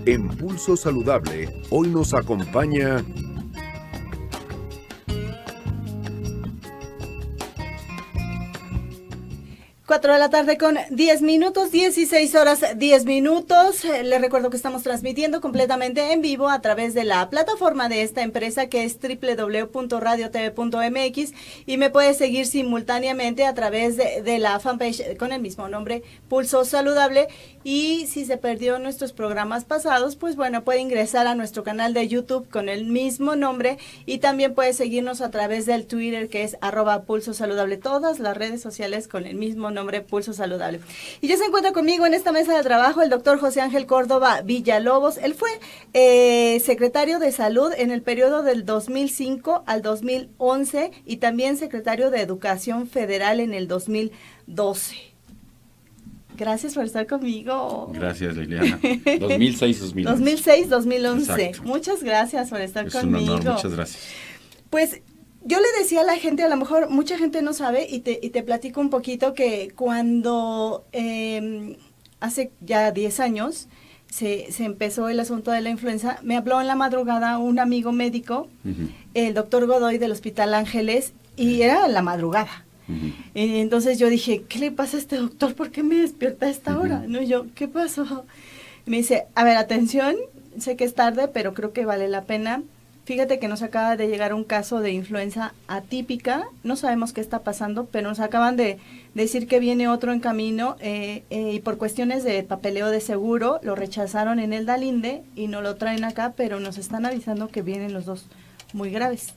En Pulso Saludable, hoy nos acompaña... Cuatro de la tarde con 10 minutos, 16 horas 10 minutos. Les recuerdo que estamos transmitiendo completamente en vivo a través de la plataforma de esta empresa que es www.radiotv.mx y me puede seguir simultáneamente a través de la fanpage con el mismo nombre, Pulso Saludable. Y si se perdió nuestros programas pasados, pues bueno, puede ingresar a nuestro canal de YouTube con el mismo nombre y también puede seguirnos a través del Twitter que es @Pulso Saludable, todas las redes sociales con el mismo nombre, Pulso Saludable. Y ya se encuentra conmigo en esta mesa de trabajo el doctor José Ángel Córdoba Villalobos. Él fue secretario de Salud en el periodo del 2005 al 2011 y también secretario de Educación Federal en el 2012. Gracias por estar conmigo. Gracias, Liliana. 2006-2011. 2006-2011. Muchas gracias por estar conmigo. Es un honor, muchas gracias. Pues yo le decía a la gente, a lo mejor mucha gente no sabe, y te platico un poquito que cuando hace ya 10 años se empezó el asunto de la influenza, me habló en la madrugada un amigo médico, el doctor Godoy del Hospital Ángeles, y era en la madrugada. Entonces yo dije, ¿qué le pasa a este doctor? ¿Por qué me despierta a esta hora? No, yo, ¿qué pasó? Y me dice, a ver, atención, sé que es tarde, pero creo que vale la pena. Fíjate que nos acaba de llegar un caso de influenza atípica, no sabemos qué está pasando, pero nos acaban de decir que viene otro en camino y por cuestiones de papeleo de seguro lo rechazaron en el Dalinde y no lo traen acá, pero nos están avisando que vienen los dos muy graves.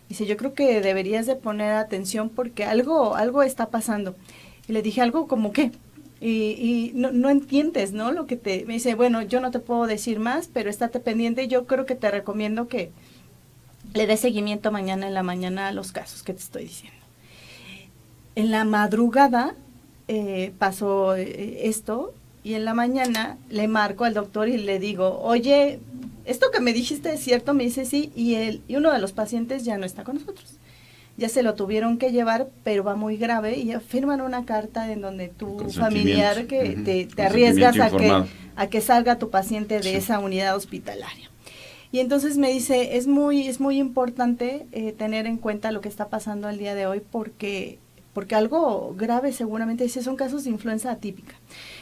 Dice, yo creo que deberías de poner atención porque algo está pasando. Y le dije, ¿algo como qué? Y no entiendes, ¿no? Lo que me dice, bueno, yo no te puedo decir más, pero estate pendiente. Yo creo que te recomiendo que le des seguimiento mañana en la mañana a los casos que te estoy diciendo. En la madrugada pasó esto y en la mañana le marco al doctor y le digo, oye, ¿esto que me dijiste es cierto? Me dice sí, y uno de los pacientes ya no está con nosotros. Ya se lo tuvieron que llevar, pero va muy grave y ya firman una carta en donde tu familiar que te arriesgas a que salga tu paciente de esa unidad hospitalaria. Y entonces me dice, es muy importante tener en cuenta lo que está pasando el día de hoy porque algo grave seguramente, dice, son casos de influenza atípica.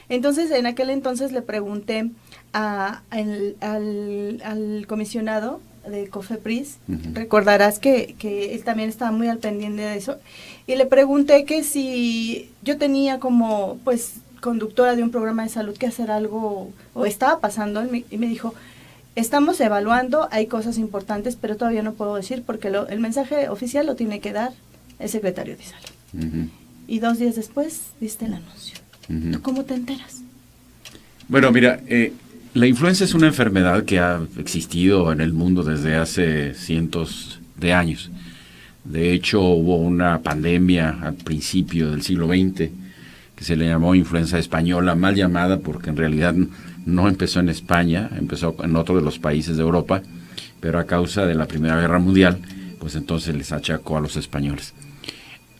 Entonces, en aquel entonces le pregunté al comisionado de COFEPRIS, recordarás que él también estaba muy al pendiente de eso, y le pregunté que si yo tenía como, pues, conductora de un programa de salud que hacer algo, o estaba pasando, y me dijo, estamos evaluando, hay cosas importantes, pero todavía no puedo decir porque el mensaje oficial lo tiene que dar el secretario de Salud. Y 2 días después diste el anuncio. ¿Tú cómo te enteras? Bueno, mira, la influenza es una enfermedad que ha existido en el mundo desde hace cientos de años. De hecho, hubo una pandemia al principio del siglo XX que se le llamó influenza española, mal llamada porque en realidad no empezó en España, empezó en otro de los países de Europa, pero a causa de la Primera Guerra Mundial, pues entonces les achacó a los españoles.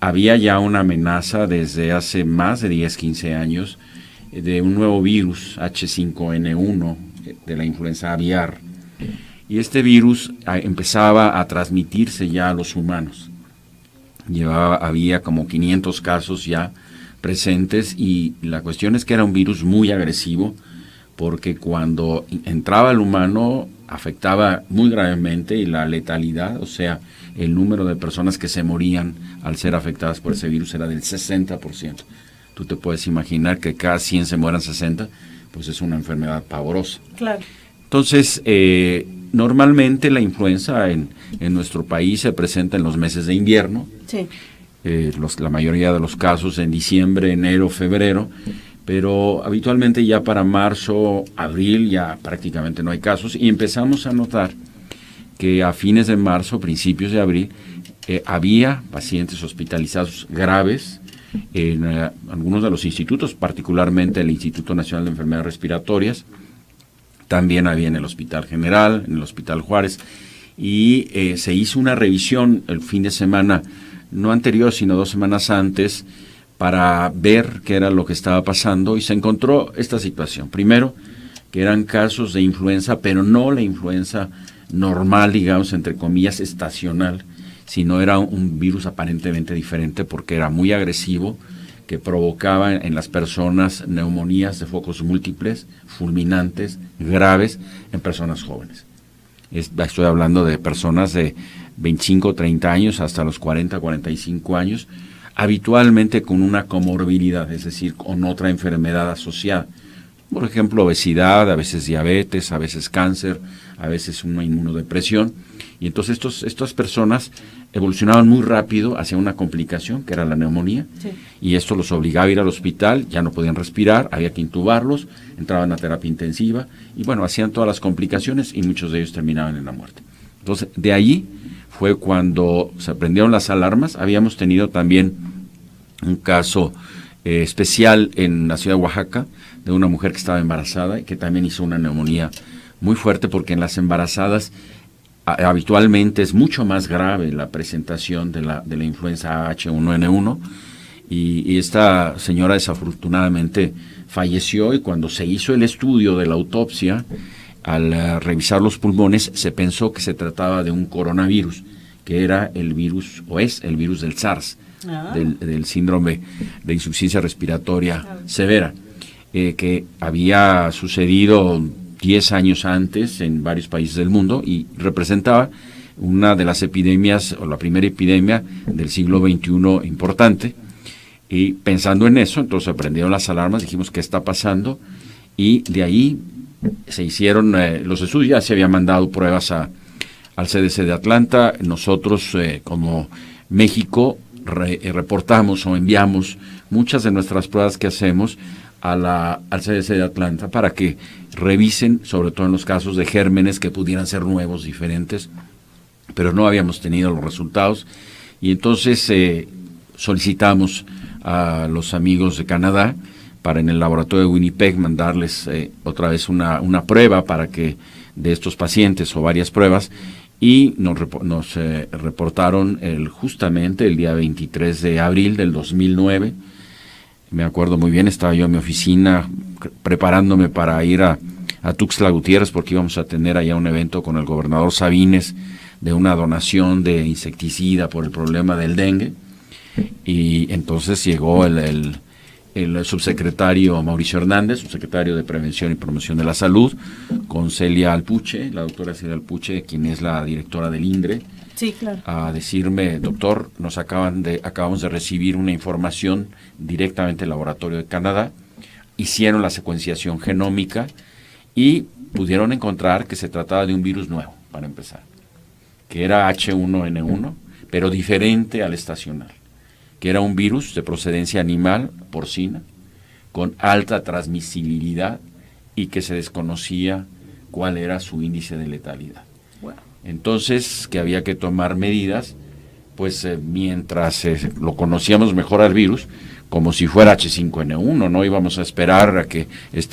Había ya una amenaza desde hace más de 10, 15 años de un nuevo virus, H5N1, de la influenza aviar. Y este virus empezaba a transmitirse ya a los humanos. Había como 500 casos ya presentes y la cuestión es que era un virus muy agresivo porque cuando entraba al humano afectaba muy gravemente y la letalidad, o sea, el número de personas que se morían al ser afectadas por ese virus era del 60%. Tú te puedes imaginar que cada 100 se mueran 60, pues es una enfermedad pavorosa. Claro. Entonces, normalmente la influenza en nuestro país se presenta en los meses de invierno. Sí. La mayoría de los casos en diciembre, enero, febrero, pero habitualmente ya para marzo, abril ya prácticamente no hay casos y empezamos a notar que a fines de marzo, principios de abril, había pacientes hospitalizados graves en algunos de los institutos, particularmente el Instituto Nacional de Enfermedades Respiratorias, también había en el Hospital General, en el Hospital Juárez, y se hizo una revisión el fin de semana, no anterior, sino 2 semanas antes, para ver qué era lo que estaba pasando, y se encontró esta situación. Primero, que eran casos de influenza, pero no la influenza normal, digamos, entre comillas, estacional, sino era un virus aparentemente diferente porque era muy agresivo, que provocaba en las personas neumonías de focos múltiples, fulminantes, graves, en personas jóvenes. Estoy hablando de personas de 25, 30 años hasta los 40, 45 años, habitualmente con una comorbilidad, es decir, con otra enfermedad asociada. Por ejemplo, obesidad, a veces diabetes, a veces cáncer, a veces una inmunodepresión. Y entonces estas personas evolucionaban muy rápido hacia una complicación, que era la neumonía, sí. Y esto los obligaba a ir al hospital, ya no podían respirar, había que intubarlos, entraban a terapia intensiva, y bueno, hacían todas las complicaciones y muchos de ellos terminaban en la muerte. Entonces, de allí fue cuando se prendieron las alarmas. Habíamos tenido también un caso especial en la ciudad de Oaxaca, de una mujer que estaba embarazada y que también hizo una neumonía muy fuerte, porque en las embarazadas habitualmente es mucho más grave la presentación de la influenza H1N1, y esta señora desafortunadamente falleció, y cuando se hizo el estudio de la autopsia, al revisar los pulmones, se pensó que se trataba de un coronavirus, que era el virus, o es el virus del SARS, del síndrome de insuficiencia respiratoria severa, que había sucedido 10 años antes en varios países del mundo y representaba una de las epidemias, o la primera epidemia del siglo XXI importante. Y pensando en eso, entonces se prendieron las alarmas, dijimos, ¿qué está pasando? Y de ahí se hicieron los estudios, ya se habían mandado pruebas al CDC de Atlanta. Nosotros, como México, reportamos o enviamos muchas de nuestras pruebas que hacemos al CDC de Atlanta para que revisen, sobre todo en los casos de gérmenes que pudieran ser nuevos, diferentes, pero no habíamos tenido los resultados. Y entonces solicitamos a los amigos de Canadá para en el laboratorio de Winnipeg mandarles otra vez una prueba para que de estos pacientes, o varias pruebas, y nos reportaron justamente el día 23 de abril del 2009. Me acuerdo muy bien, estaba yo en mi oficina preparándome para ir a Tuxtla Gutiérrez, porque íbamos a tener allá un evento con el gobernador Sabines de una donación de insecticida por el problema del dengue. Y entonces llegó el subsecretario Mauricio Hernández, subsecretario de Prevención y Promoción de la Salud, con Celia Alpuche, la doctora Celia Alpuche, quien es la directora del INDRE, sí, claro, a decirme: doctor, acabamos de recibir una información directamente del laboratorio de Canadá, hicieron la secuenciación genómica y pudieron encontrar que se trataba de un virus nuevo, para empezar, que era H1N1, pero diferente al estacional, que era un virus de procedencia animal, porcina, con alta transmisibilidad, y que se desconocía cuál era su índice de letalidad. Wow. Entonces, que había que tomar medidas, pues mientras lo conocíamos mejor al virus, como si fuera H5N1, no íbamos a esperar a que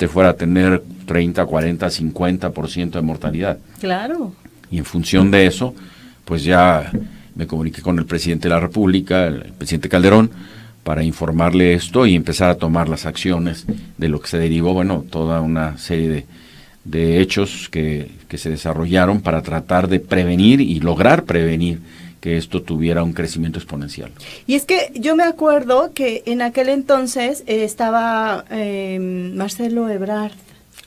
fuera a tener 30, 40, 50% de mortalidad. Claro. Y en función de eso, pues ya me comuniqué con el presidente de la República, el presidente Calderón, para informarle esto y empezar a tomar las acciones de lo que se derivó, bueno, toda una serie de hechos que se desarrollaron para tratar de prevenir y lograr prevenir que esto tuviera un crecimiento exponencial. Y es que yo me acuerdo que en aquel entonces estaba Marcelo Ebrard,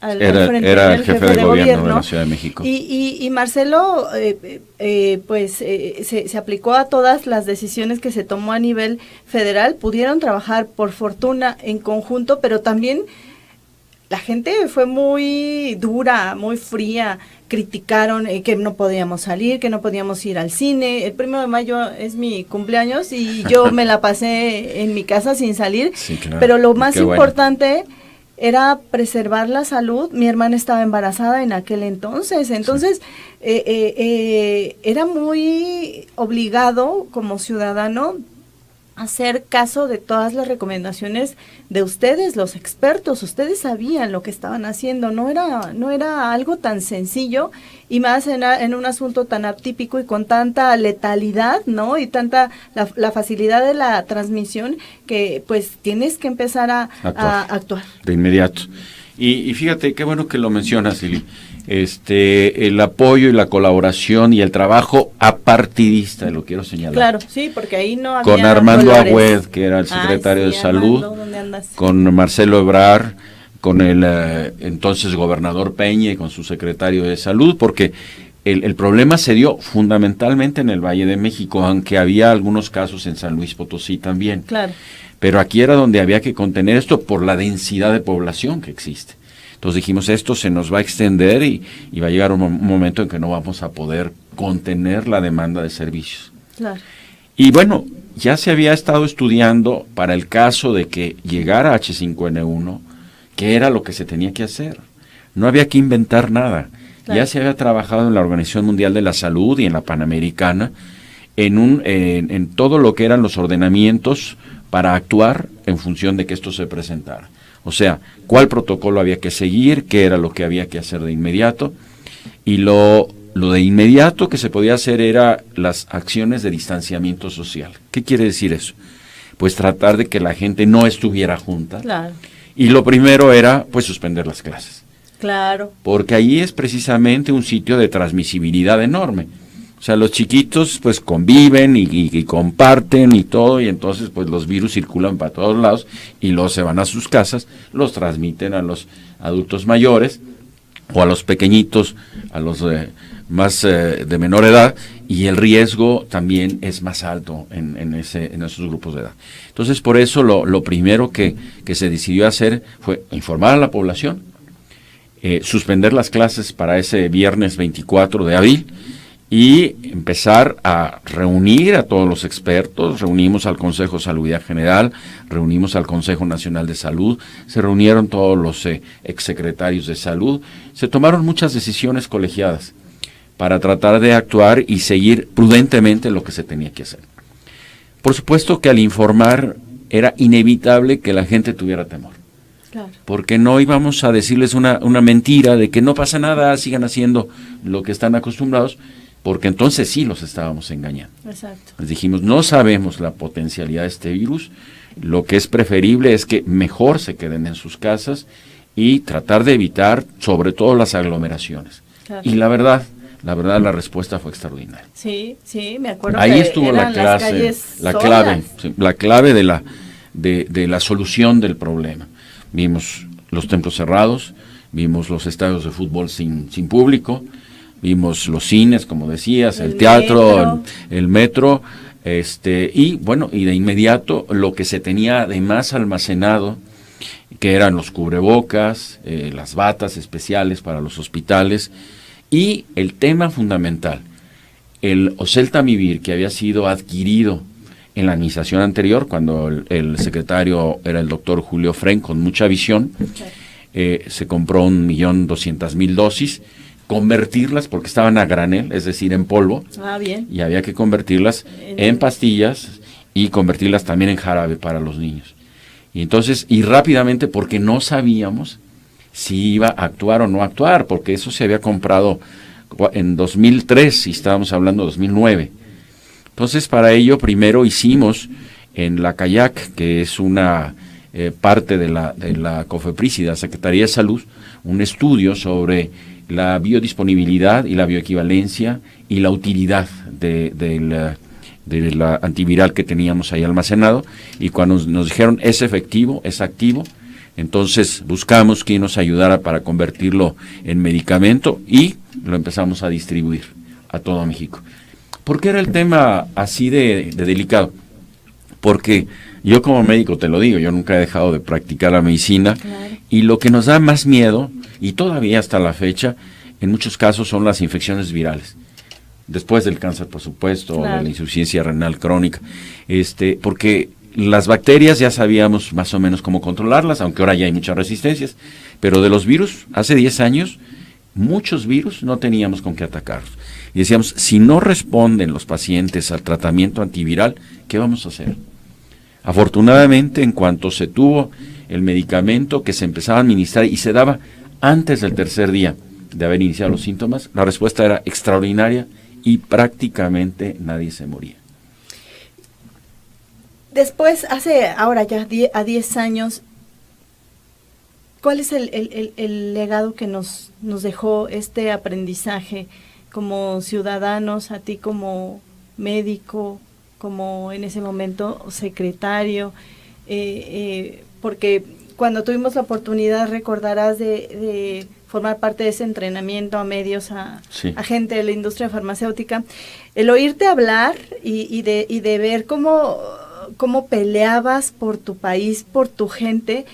era el jefe de gobierno de la Ciudad de México. Y Marcelo se aplicó a todas las decisiones que se tomó a nivel federal. Pudieron trabajar, por fortuna, en conjunto, pero también la gente fue muy dura, muy fría. Criticaron que no podíamos salir, que no podíamos ir al cine. El 1 de mayo es mi cumpleaños y yo me la pasé en mi casa sin salir. Sí, claro. Pero lo más importante era preservar la salud. Mi hermana estaba embarazada en aquel entonces. Entonces, sí, era muy obligado como ciudadano hacer caso de todas las recomendaciones de ustedes, los expertos. Ustedes sabían lo que estaban haciendo, no era algo tan sencillo, y más en un asunto tan atípico y con tanta letalidad, ¿no? Y tanta la facilidad de la transmisión, que pues tienes que empezar a actuar. De inmediato. Y fíjate, qué bueno que lo mencionas, Lili. El apoyo y la colaboración y el trabajo apartidista, lo quiero señalar. Claro, sí, porque ahí no había Con Armando colores. Agüed, que era el secretario de Salud, Armando, ¿dónde andas? con Marcelo Ebrard, con el entonces gobernador Peña y con su secretario de Salud, porque el problema se dio fundamentalmente en el Valle de México, aunque había algunos casos en San Luis Potosí también. Claro. Pero aquí era donde había que contener esto por la densidad de población que existe. Entonces dijimos, esto se nos va a extender y va a llegar un momento en que no vamos a poder contener la demanda de servicios. Claro. Y bueno, ya se había estado estudiando para el caso de que llegara H5N1, qué era lo que se tenía que hacer. No había que inventar nada. Claro. Ya se había trabajado en la Organización Mundial de la Salud y en la Panamericana en todo lo que eran los ordenamientos para actuar en función de que esto se presentara. O sea, cuál protocolo había que seguir, qué era lo que había que hacer de inmediato. Y lo de inmediato que se podía hacer era las acciones de distanciamiento social. ¿Qué quiere decir eso? Pues tratar de que la gente no estuviera junta. Claro. Y lo primero era, pues, suspender las clases. Claro. Porque ahí es precisamente un sitio de transmisibilidad enorme. O sea, los chiquitos pues conviven y comparten y todo, y entonces pues los virus circulan para todos lados y luego se van a sus casas, los transmiten a los adultos mayores o a los pequeñitos, a los más de menor edad, y el riesgo también es más alto en esos grupos de edad. Entonces, por eso lo primero que se decidió hacer fue informar a la población, suspender las clases para ese viernes 24 de abril, y empezar a reunir a todos los expertos. Reunimos al Consejo de Salubridad General, reunimos al Consejo Nacional de Salud, se reunieron todos los exsecretarios de salud, se tomaron muchas decisiones colegiadas para tratar de actuar y seguir prudentemente lo que se tenía que hacer. Por supuesto que al informar era inevitable que la gente tuviera temor. Claro. Porque no íbamos a decirles una mentira de que no pasa nada, sigan haciendo lo que están acostumbrados, porque entonces sí los estábamos engañando. Exacto. Les dijimos, no sabemos la potencialidad de este virus, lo que es preferible es que mejor se queden en sus casas y tratar de evitar sobre todo las aglomeraciones. Claro. Y la verdad, la respuesta fue extraordinaria. Sí, me acuerdo. Ahí estuvo la clave de la solución del problema. Vimos los templos cerrados, vimos los estadios de fútbol sin público, vimos los cines, como decías, el teatro, el metro, y bueno, y de inmediato lo que se tenía además almacenado, que eran los cubrebocas, las batas especiales para los hospitales, y el tema fundamental, el oseltamivir, que había sido adquirido en la administración anterior, cuando el secretario era el doctor Julio Fren, con mucha visión, se compró 1.200.000 dosis, convertirlas, porque estaban a granel, es decir, en polvo, bien. Y había que convertirlas en pastillas y convertirlas también en jarabe para los niños. Y entonces, y rápidamente, porque no sabíamos si iba a actuar o no actuar, porque eso se había comprado en 2003 y estábamos hablando de 2009. Entonces, para ello, primero hicimos en la CAYAC, que es una parte de la COFEPRIS y de la Secretaría de Salud, un estudio sobre la biodisponibilidad y la bioequivalencia y la utilidad de la antiviral que teníamos ahí almacenado, y cuando nos dijeron es efectivo, es activo, entonces buscamos quien nos ayudara para convertirlo en medicamento y lo empezamos a distribuir a todo México. ¿Por qué era el tema así de delicado? Porque yo como médico te lo digo, yo nunca he dejado de practicar la medicina, claro. Y lo que nos da más miedo, y todavía hasta la fecha, en muchos casos son las infecciones virales. Después del cáncer, por supuesto, claro. De la insuficiencia renal crónica, porque las bacterias ya sabíamos más o menos cómo controlarlas, aunque ahora ya hay muchas resistencias, pero de los virus, hace 10 años, muchos virus no teníamos con qué atacarlos. Y decíamos, si no responden los pacientes al tratamiento antiviral, ¿qué vamos a hacer? Afortunadamente, en cuanto se tuvo el medicamento que se empezaba a administrar y se daba antes del tercer día de haber iniciado los síntomas, la respuesta era extraordinaria y prácticamente nadie se moría. Después, ahora ya a 10 años, ¿cuál es el legado que nos dejó este aprendizaje como ciudadanos, a ti como médico, como en ese momento secretario? Porque cuando tuvimos la oportunidad, recordarás, de formar parte de ese entrenamiento a medios, a gente de la industria farmacéutica, el oírte hablar y de ver cómo peleabas por tu país, por tu gente,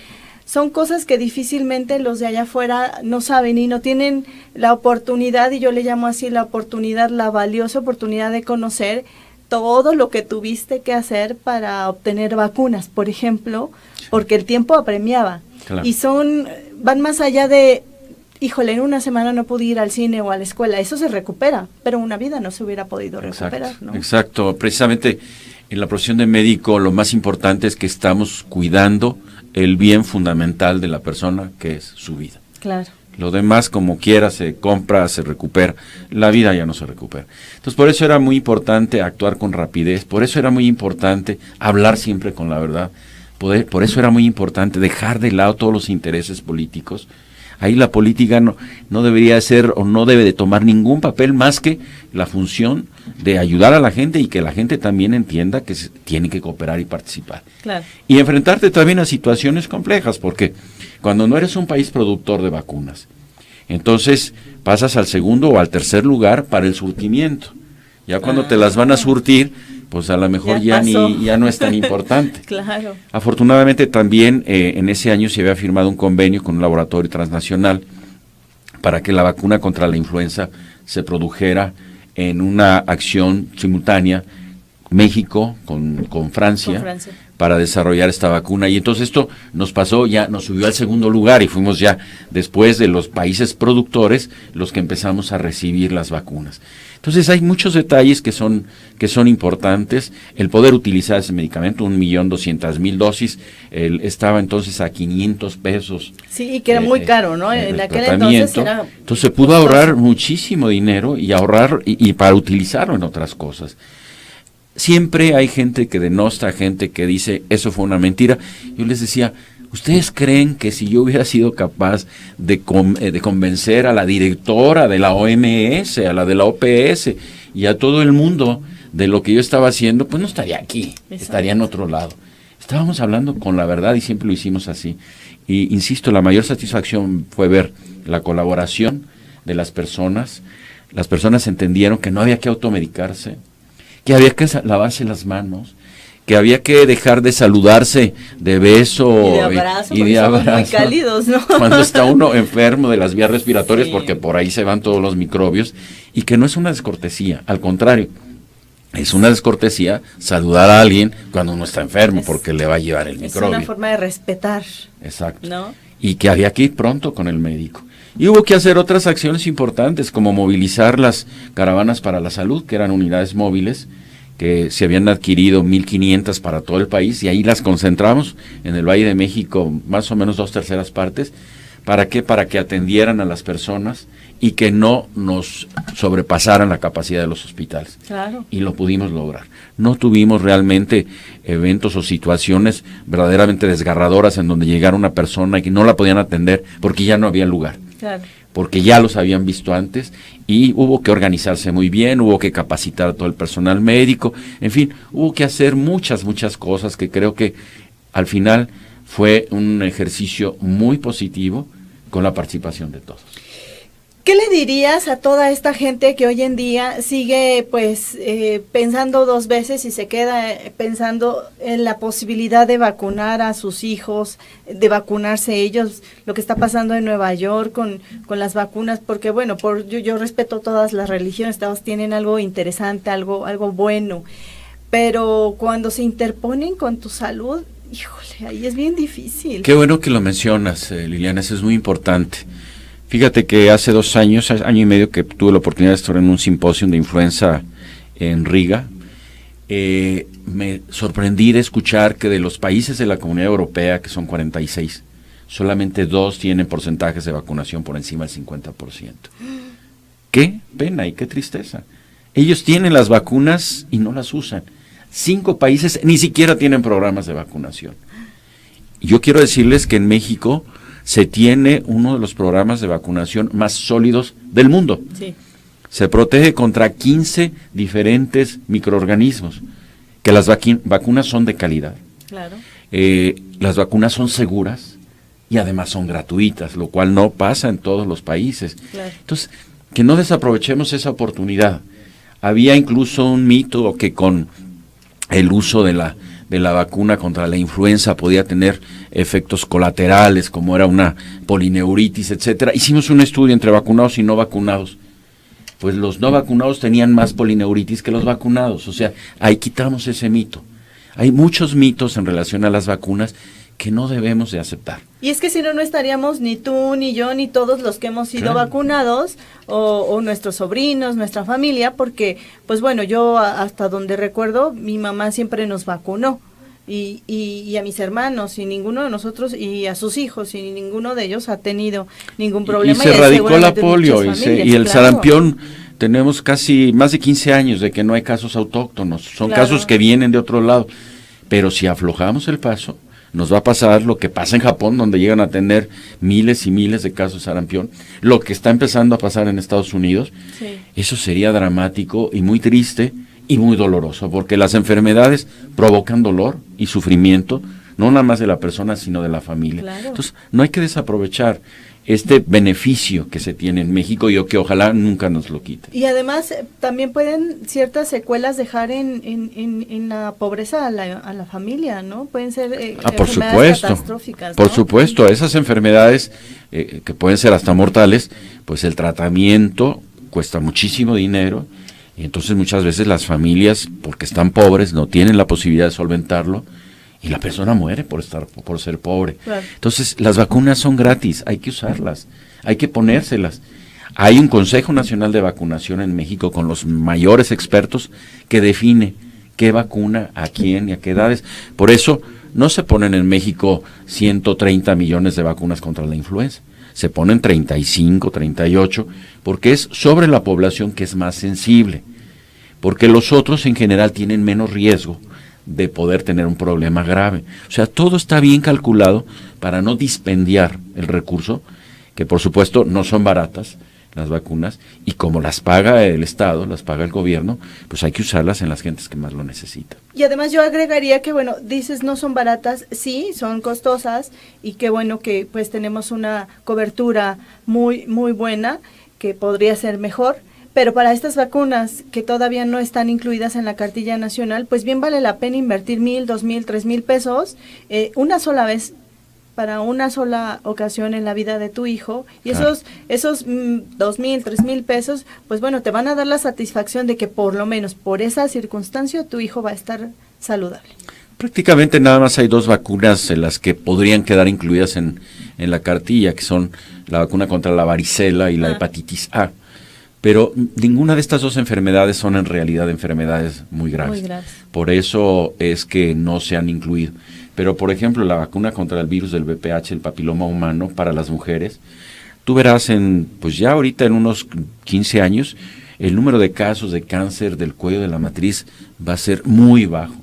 son cosas que difícilmente los de allá afuera no saben y no tienen la oportunidad, y yo le llamo así la oportunidad, la valiosa oportunidad de conocer todo lo que tuviste que hacer para obtener vacunas, por ejemplo, porque el tiempo apremiaba. Claro. Y van más allá de, híjole, en una semana no pude ir al cine o a la escuela, eso se recupera, pero una vida no se hubiera podido recuperar, ¿no? Exacto, precisamente en la profesión de médico lo más importante es que estamos cuidando el bien fundamental de la persona, que es su vida. Claro. Lo demás, como quiera, se compra, se recupera. La vida ya no se recupera. Entonces, por eso era muy importante actuar con rapidez, por eso era muy importante hablar siempre con la verdad, por eso era muy importante dejar de lado todos los intereses políticos. Ahí la política no debería ser o no debe de tomar ningún papel más que la función de ayudar a la gente y que la gente también entienda que tiene que cooperar y participar. Claro. Y enfrentarte también a situaciones complejas, porque cuando no eres un país productor de vacunas, entonces pasas al segundo o al tercer lugar para el surtimiento. Ya cuando te las van a surtir, pues a lo mejor ya no es tan importante. Claro. Afortunadamente también en ese año se había firmado un convenio con un laboratorio transnacional para que la vacuna contra la influenza se produjera en una acción simultánea, México con Francia, para desarrollar esta vacuna. Y entonces esto nos subió al segundo lugar y fuimos ya después de los países productores los que empezamos a recibir las vacunas. Entonces hay muchos detalles que son importantes. El poder utilizar ese medicamento, 1.200.000 dosis, estaba entonces a $500. Sí, y que era muy caro, ¿no? En aquel entonces era... Entonces se pudo ahorrar muchísimo dinero y ahorrar y para utilizarlo en otras cosas. Siempre hay gente que denosta, gente que dice, eso fue una mentira. Yo les decía, ¿ustedes creen que si yo hubiera sido capaz de convencer a la directora de la OMS, a la de la OPS y a todo el mundo de lo que yo estaba haciendo, pues no estaría aquí, estaría en otro lado? Estábamos hablando con la verdad y siempre lo hicimos así. Y insisto, la mayor satisfacción fue ver la colaboración de las personas. Las personas entendieron que no había que automedicarse, que había que lavarse las manos, que había que dejar de saludarse de beso y de abrazo, muy cálidos, ¿no? Cuando está uno enfermo de las vías respiratorias, porque por ahí se van todos los microbios, y que no es una descortesía, al contrario, es una descortesía saludar a alguien cuando uno está enfermo, porque le va a llevar el microbio. Es una forma de respetar. Exacto. ¿No? Y que había que ir pronto con el médico. Y hubo que hacer otras acciones importantes, como movilizar las caravanas para la salud, que eran unidades móviles, que se habían adquirido 1.500 para todo el país, y ahí las concentramos en el Valle de México, más o menos 2/3 partes. ¿Para qué? Para que atendieran a las personas y que no nos sobrepasaran la capacidad de los hospitales. Claro. Y lo pudimos lograr. No tuvimos realmente eventos o situaciones verdaderamente desgarradoras en donde llegara una persona y que no la podían atender porque ya no había lugar. Claro. Porque ya los habían visto antes y hubo que organizarse muy bien, hubo que capacitar a todo el personal médico, en fin, hubo que hacer muchas cosas que creo que al final fue un ejercicio muy positivo con la participación de todos. ¿Qué le dirías a toda esta gente que hoy en día sigue pensando dos veces y se queda pensando en la posibilidad de vacunar a sus hijos, de vacunarse ellos, lo que está pasando en Nueva York con las vacunas? Porque bueno, yo respeto todas las religiones, todas tienen algo interesante, algo bueno, pero cuando se interponen con tu salud, híjole, ahí es bien difícil. Qué bueno que lo mencionas, Liliana, eso es muy importante. Fíjate que hace 2 años, año y medio, que tuve la oportunidad de estar en un simposio de influenza en Riga, me sorprendí de escuchar que de los países de la Comunidad Europea, que son 46, solamente 2 tienen porcentajes de vacunación por encima del 50%. Qué pena y qué tristeza. Ellos tienen las vacunas y no las usan. 5 países ni siquiera tienen programas de vacunación. Yo quiero decirles que en México se tiene uno de los programas de vacunación más sólidos del mundo. Sí. Se protege contra 15 diferentes microorganismos, que las vacunas son de calidad. Claro. Las vacunas son seguras y además son gratuitas, lo cual no pasa en todos los países. Claro. Entonces, que no desaprovechemos esa oportunidad. Había incluso un mito que con el uso de la vacuna contra la influenza podía tener efectos colaterales, como era una polineuritis, etcétera. Hicimos un estudio entre vacunados y no vacunados. Pues los no vacunados tenían más polineuritis que los vacunados. O sea, ahí quitamos ese mito. Hay muchos mitos en relación a las vacunas que no debemos de aceptar. Y es que si no, no estaríamos ni tú, ni yo, ni todos los que hemos sido vacunados, o nuestros sobrinos, nuestra familia, porque, pues bueno, yo hasta donde recuerdo, mi mamá siempre nos vacunó, y a mis hermanos, y ninguno de nosotros, y a sus hijos, y ninguno de ellos ha tenido ningún problema. Y se erradicó la seguramente polio, muchas y el familias, sarampión, tenemos casi más de 15 años de que no hay casos autóctonos, son casos que vienen de otro lado, pero si aflojamos el paso, nos va a pasar lo que pasa en Japón, donde llegan a tener miles y miles de casos de sarampión, lo que está empezando a pasar en Estados Unidos. Sí. Eso sería dramático y muy triste y muy doloroso, porque las enfermedades provocan dolor y sufrimiento, no nada más de la persona, sino de la familia. Claro. Entonces, no hay que desaprovechar este beneficio que se tiene en México y que ojalá nunca nos lo quiten. Y además también pueden ciertas secuelas dejar en la pobreza a la familia, ¿no? Pueden ser por enfermedades supuesto, catastróficas, por ¿no? supuesto, esas enfermedades que pueden ser hasta mortales, pues el tratamiento cuesta muchísimo dinero y entonces muchas veces las familias, porque están pobres, no tienen la posibilidad de solventarlo y la persona muere por ser pobre. Claro. Entonces las vacunas son gratis, hay que usarlas, hay que ponérselas. Hay un Consejo Nacional de Vacunación en México con los mayores expertos que define qué vacuna, a quién y a qué edades. Por eso no se ponen en México 130 millones de vacunas contra la influenza, se ponen 35, 38, porque es sobre la población que es más sensible, porque los otros en general tienen menos riesgo de poder tener un problema grave. O sea, todo está bien calculado para no dispendiar el recurso, que por supuesto no son baratas las vacunas, y como las paga el Estado, las paga el gobierno, pues hay que usarlas en las gentes que más lo necesitan. Y además yo agregaría que, bueno, dices no son baratas, sí, son costosas, y qué bueno que pues tenemos una cobertura muy, muy buena, que podría ser mejor, pero para estas vacunas que todavía no están incluidas en la cartilla nacional, pues bien vale la pena invertir 1,000, 2,000, 3,000 pesos una sola vez, para una sola ocasión en la vida de tu hijo, y esos 2,000, 3,000 pesos, pues bueno, te van a dar la satisfacción de que por lo menos por esa circunstancia tu hijo va a estar saludable. Prácticamente nada más hay 2 vacunas en las que podrían quedar incluidas en la cartilla, que son la vacuna contra la varicela y la hepatitis A. Pero ninguna de estas 2 enfermedades son en realidad enfermedades muy graves. Por eso es que no se han incluido. Pero, por ejemplo, la vacuna contra el virus del VPH, el papiloma humano, para las mujeres, tú verás pues ya ahorita en unos 15 años, el número de casos de cáncer del cuello de la matriz va a ser muy bajo.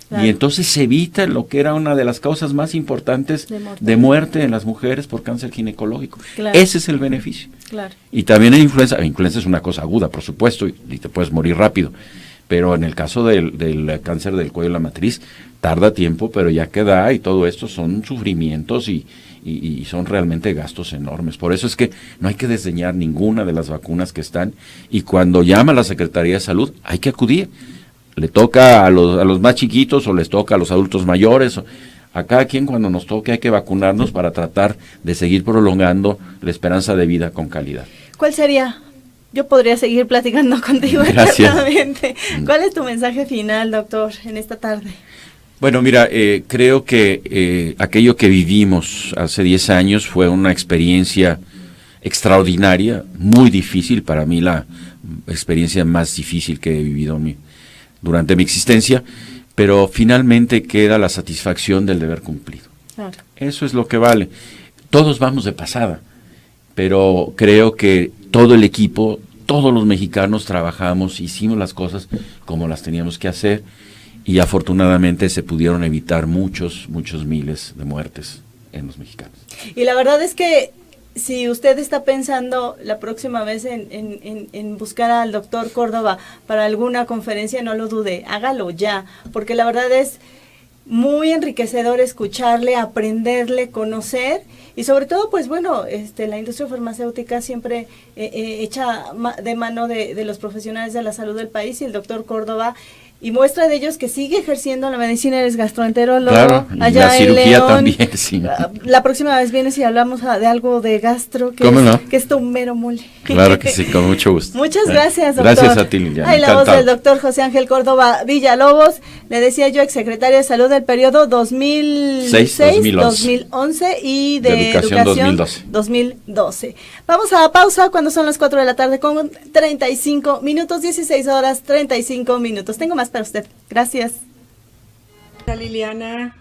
Claro. Y entonces se evita lo que era una de las causas más importantes de muerte en las mujeres por cáncer ginecológico. Claro. Ese es el beneficio. Claro. Y también en influenza es una cosa aguda, por supuesto, y te puedes morir rápido. Pero en el caso del cáncer del cuello de la matriz, tarda tiempo, pero ya que da, y todo esto son sufrimientos y son realmente gastos enormes. Por eso es que no hay que desdeñar ninguna de las vacunas que están, y cuando llama la Secretaría de Salud, hay que acudir. Le toca a los más chiquitos o les toca a los adultos mayores. A cada quien cuando nos toque hay que vacunarnos para tratar de seguir prolongando la esperanza de vida con calidad. ¿Cuál sería? Yo podría seguir platicando contigo eternamente. ¿Cuál es tu mensaje final, doctor, en esta tarde? Bueno, mira, creo que aquello que vivimos hace 10 años fue una experiencia extraordinaria, muy difícil, para mí la experiencia más difícil que he vivido durante mi existencia, pero finalmente queda la satisfacción del deber cumplido. Claro. Eso es lo que vale. Todos vamos de pasada, pero creo que todo el equipo, todos los mexicanos trabajamos, hicimos las cosas como las teníamos que hacer, y afortunadamente se pudieron evitar muchos miles de muertes en los mexicanos. Y la verdad es que si usted está pensando la próxima vez en buscar al doctor Córdoba para alguna conferencia, no lo dude, hágalo ya, porque la verdad es muy enriquecedor escucharle, aprenderle, conocer y sobre todo, pues bueno, la industria farmacéutica siempre echa de mano de los profesionales de la salud del país, y el doctor Córdoba, y muestra de ellos que sigue ejerciendo la medicina, eres gastroenterólogo, Claro, y allá la en cirugía León. también, sí. La próxima vez vienes y hablamos de algo de gastro, ¿Cómo no? que es tu mero mole. Claro que sí, con mucho gusto. Muchas gracias, doctor. Gracias a ti, Liliana. Ay, la voz Encantado. del doctor José Ángel Córdoba Villalobos, le decía yo, exsecretario de Salud del periodo 2006-2011 y de Educación Educación 2012. Vamos a pausa cuando son las 4 de la tarde con 35 minutos, 16 horas 35 minutos. Tengo más para usted. Gracias. Hola Liliana,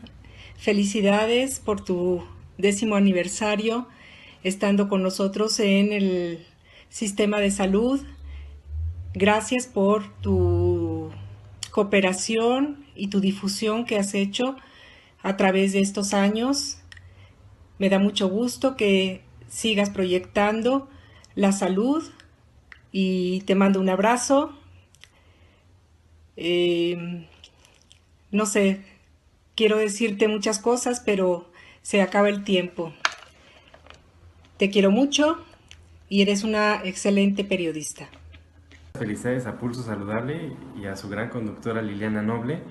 felicidades por tu 10º aniversario estando con nosotros en el sistema de salud. Gracias por tu cooperación y tu difusión que has hecho a través de estos años. Me da mucho gusto que sigas proyectando la salud y te mando un abrazo. No sé, quiero decirte muchas cosas, pero se acaba el tiempo. Te quiero mucho y eres una excelente periodista. Felicidades a Pulso Saludable y a su gran conductora Liliana Noble,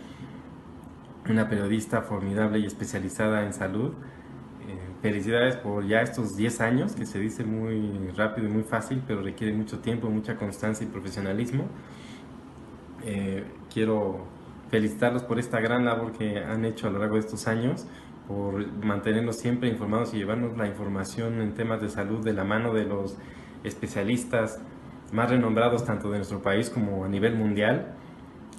una periodista formidable y especializada en salud. Felicidades por ya estos 10 años, que se dice muy rápido y muy fácil, pero requiere mucho tiempo, mucha constancia y profesionalismo. Quiero felicitarlos por esta gran labor que han hecho a lo largo de estos años, por mantenernos siempre informados y llevarnos la información en temas de salud de la mano de los especialistas más renombrados tanto de nuestro país como a nivel mundial.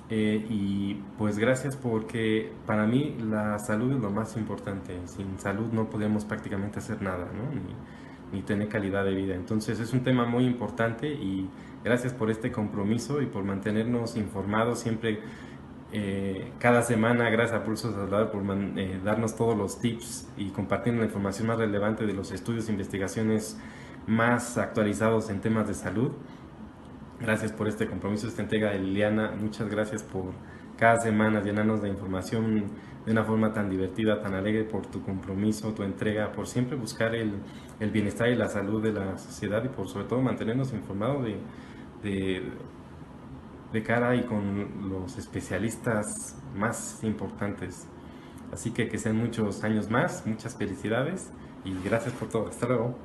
Y pues gracias, porque para mí la salud es lo más importante. Sin salud no podemos prácticamente hacer nada, ¿no? ni tener calidad de vida. Entonces es un tema muy importante y gracias por este compromiso y por mantenernos informados siempre. Cada semana, gracias a Pulso Saludable por darnos todos los tips y compartir la información más relevante de los estudios e investigaciones más actualizados en temas de salud. Gracias por este compromiso, esta entrega de Liliana. Muchas gracias por cada semana llenarnos de información de una forma tan divertida, tan alegre, por tu compromiso, tu entrega, por siempre buscar el bienestar y la salud de la sociedad y por sobre todo mantenernos informados de cara y con los especialistas más importantes. Así que sean muchos años más, muchas felicidades y gracias por todo. Hasta luego.